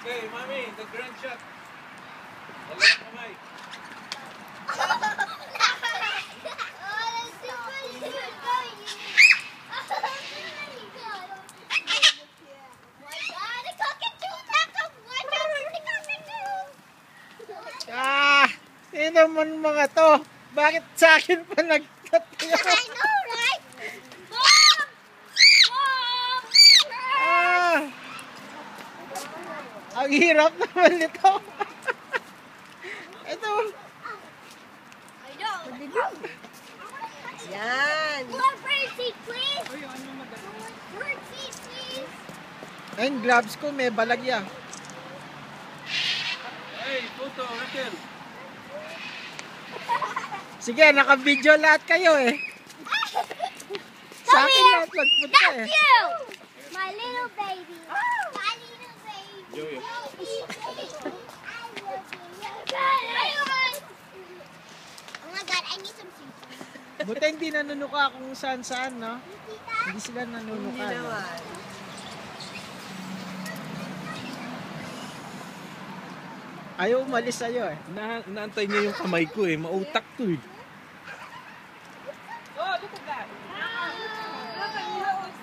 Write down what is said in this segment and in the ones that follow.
Okay, Mami, the grand shot. Dalawang kamay. Sino man mga to? Bakit sa akin pa nagtataya? I know, right? Mom! Mom! Ang hirap naman nito. Ito. I know. Yan. One bird seat, please. Bird seat, please. Ayun, gloves ko may balagya. Hey, photo, Raquel. Sige, naka-video lahat kayo eh. Sa akin lahat magpunta eh. That's you! My little baby. My little baby. Joyo. Oh my God, I need some seafood. Buti hindi nanunuka kung saan-saan, no? Hindi sila nanunuka. Hindi no? naman. Ayaw umalis sa'yo eh. Naantay niya yung kamay ko eh. Mautak to eh. Oh, look at that. Look at those.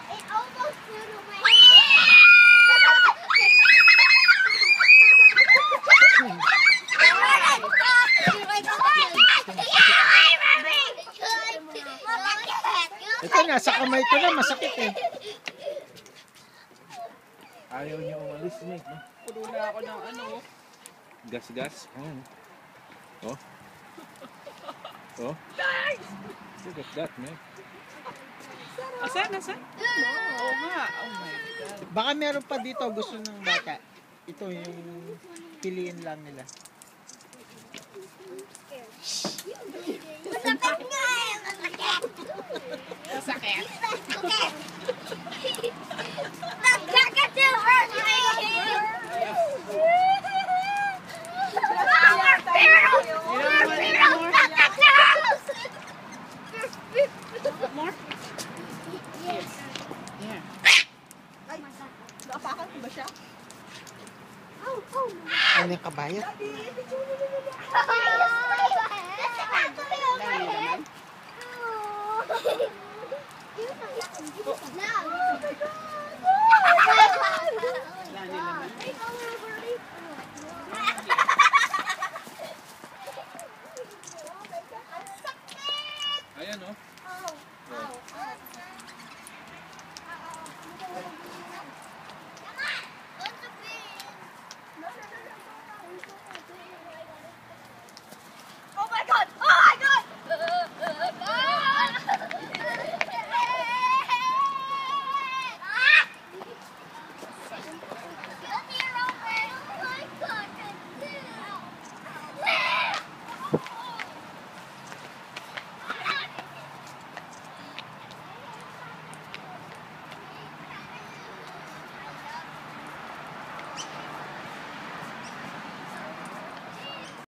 It almost flew to my Ito nga, sa kamay ko na masakit eh. Ayaw niya umalis niya. No? Puno na ako ng ano. Gas-gas. Oh. Oh. Look at that, man. Asan? Oo nga. Oh my God. Baka meron pa dito gusto ng bata. Ito yung piliin lang nila. Masakit nga eh! Masakit. Masakit! Masakit to hurt me! More? Yes. Yeah. Ay, nakapakan ko ba siya? Ano yung kabayat? Lani naman. Ayan, oh.